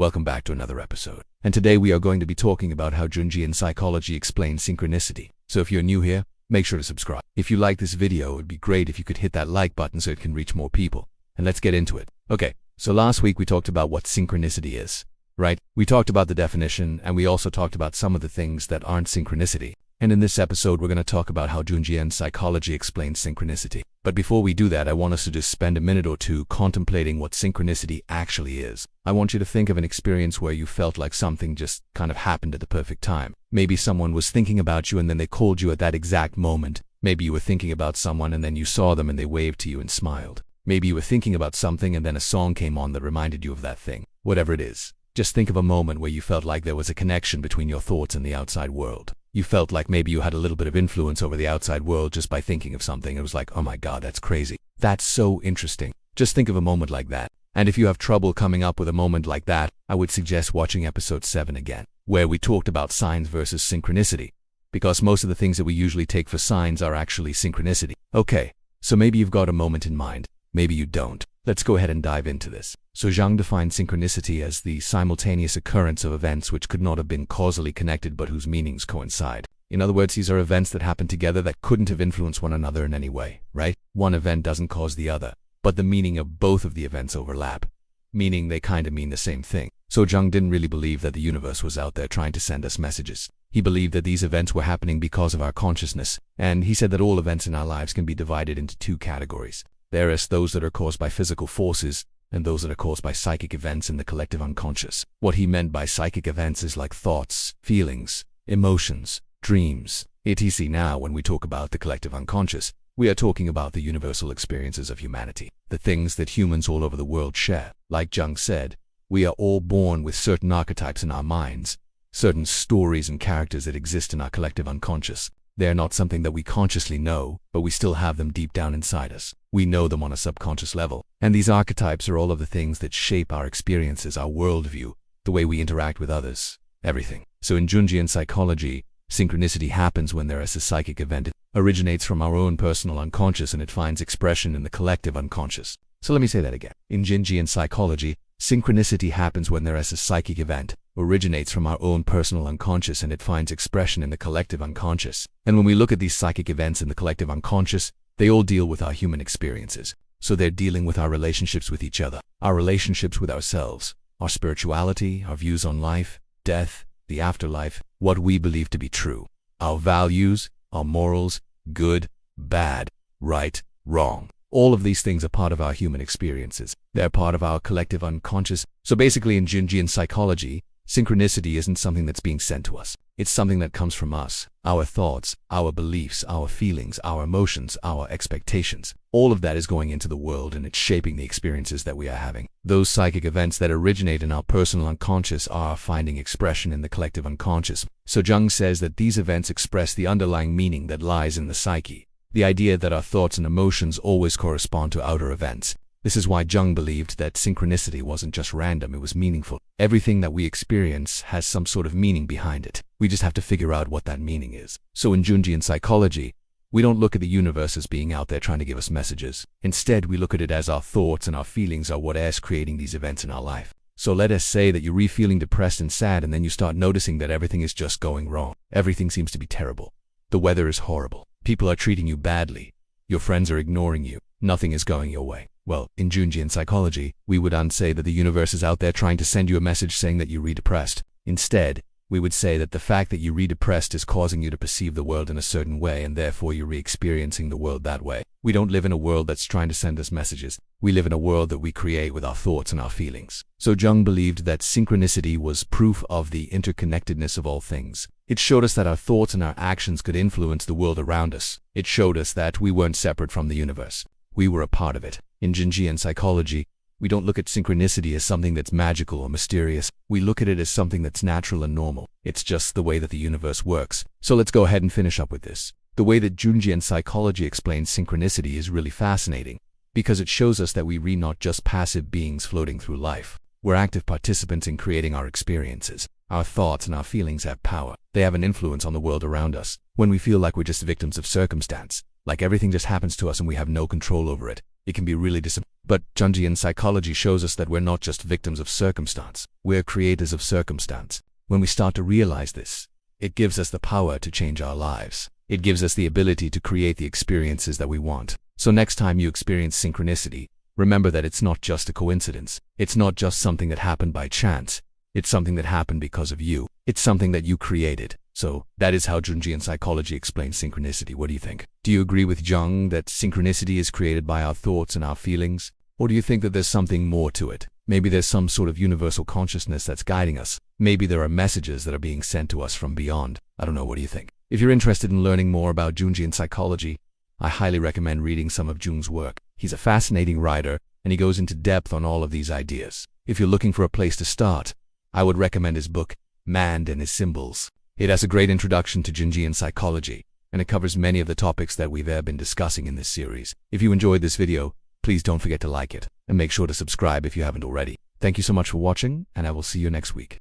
Welcome back to another episode. And today we are going to be talking about how Jungian psychology explains synchronicity. So if you're new here, make sure to subscribe. If you like this video, it would be great if you could hit that like button so it can reach more people. And let's get into it. Okay, so last week we talked about what synchronicity is, right? We talked about the definition, and we also talked about some of the things that aren't synchronicity. And in this episode, we're going to talk about how Jungian psychology explains synchronicity. But before we do that, I want us to just spend a minute or two contemplating what synchronicity actually is. I want you to think of an experience where you felt like something just kind of happened at the perfect time. Maybe someone was thinking about you and then they called you at that exact moment. Maybe you were thinking about someone and then you saw them and they waved to you and smiled. Maybe you were thinking about something and then a song came on that reminded you of that thing. Whatever it is, just think of a moment where you felt like there was a connection between your thoughts and the outside world. You felt like maybe you had a little bit of influence over the outside world just by thinking of something. It was like, oh my God, that's crazy. That's so interesting. Just think of a moment like that. And if you have trouble coming up with a moment like that, I would suggest watching episode 7 again, where we talked about signs versus synchronicity, because most of the things that we usually take for signs are actually synchronicity. Okay, so maybe you've got a moment in mind. Maybe you don't. Let's go ahead and dive into this. So Jung defined synchronicity as the simultaneous occurrence of events which could not have been causally connected but whose meanings coincide. In other words, these are events that happen together that couldn't have influenced one another in any way, right? One event doesn't cause the other, but the meaning of both of the events overlap, meaning they kind of mean the same thing. So Jung didn't really believe that the universe was out there trying to send us messages. He believed that these events were happening because of our consciousness, and he said that all events in our lives can be divided into two categories. There is those that are caused by physical forces, and those that are caused by psychic events in the collective unconscious. What he meant by psychic events is like thoughts, feelings, emotions, dreams, etc. Now, when we talk about the collective unconscious, we are talking about the universal experiences of humanity, the things that humans all over the world share. Like Jung said, we are all born with certain archetypes in our minds, certain stories and characters that exist in our collective unconscious. They are not something that we consciously know, but we still have them deep down inside us. We know them on a subconscious level. And these archetypes are all of the things that shape our experiences, our worldview, the way we interact with others, everything. So in Jungian psychology, synchronicity happens when there is a psychic event. It originates from our own personal unconscious and it finds expression in the collective unconscious. So let me say that again. In Jungian psychology, synchronicity happens when there is a psychic event, originates from our own personal unconscious and it finds expression in the collective unconscious. And when we look at these psychic events in the collective unconscious, they all deal with our human experiences. So they're dealing with our relationships with each other, our relationships with ourselves, our spirituality, our views on life, death, the afterlife, what we believe to be true, our values, our morals, good, bad, right, wrong. All of these things are part of our human experiences. They're part of our collective unconscious. So basically in Jungian psychology, synchronicity isn't something that's being sent to us. It's something that comes from us, our thoughts, our beliefs, our feelings, our emotions, our expectations. All of that is going into the world and it's shaping the experiences that we are having. Those psychic events that originate in our personal unconscious are finding expression in the collective unconscious. So Jung says that these events express the underlying meaning that lies in the psyche. The idea that our thoughts and emotions always correspond to outer events. This is why Jung believed that synchronicity wasn't just random, it was meaningful. Everything that we experience has some sort of meaning behind it. We just have to figure out what that meaning is. So in Jungian psychology, we don't look at the universe as being out there trying to give us messages. Instead, we look at it as our thoughts and our feelings are what is creating these events in our life. So let us say that you're feeling depressed and sad and then you start noticing that everything is just going wrong. Everything seems to be terrible. The weather is horrible. People are treating you badly. Your friends are ignoring you. Nothing is going your way. Well, in Jungian psychology, we would say that the universe is out there trying to send you a message saying that you're depressed. Instead, we would say that the fact that you're depressed is causing you to perceive the world in a certain way and therefore you're experiencing the world that way. We don't live in a world that's trying to send us messages. We live in a world that we create with our thoughts and our feelings. So Jung believed that synchronicity was proof of the interconnectedness of all things. It showed us that our thoughts and our actions could influence the world around us. It showed us that we weren't separate from the universe. We were a part of it. In Jungian psychology, we don't look at synchronicity as something that's magical or mysterious. We look at it as something that's natural and normal. It's just the way that the universe works. So let's go ahead and finish up with this. The way that Jungian psychology explains synchronicity is really fascinating because it shows us that we're not just passive beings floating through life. We're active participants in creating our experiences. Our thoughts and our feelings have power. They have an influence on the world around us. When we feel like we're just victims of circumstance, like everything just happens to us and we have no control over it, it can be really disappointing. But Jungian psychology shows us that we're not just victims of circumstance, we're creators of circumstance. When we start to realize this, it gives us the power to change our lives. It gives us the ability to create the experiences that we want. So next time you experience synchronicity, remember that it's not just a coincidence. It's not just something that happened by chance. It's something that happened because of you. It's something that you created. So that is how Jungian psychology explains synchronicity. What do you think? Do you agree with Jung that synchronicity is created by our thoughts and our feelings? Or do you think that there's something more to it? Maybe there's some sort of universal consciousness that's guiding us. Maybe there are messages that are being sent to us from beyond. I don't know. What do you think? If you're interested in learning more about Jungian psychology, I highly recommend reading some of Jung's work. He's a fascinating writer, and he goes into depth on all of these ideas. If you're looking for a place to start, I would recommend his book, Man and His Symbols. It has a great introduction to Jungian psychology, and it covers many of the topics that we've been discussing in this series. If you enjoyed this video, please don't forget to like it, and make sure to subscribe if you haven't already. Thank you so much for watching, and I will see you next week.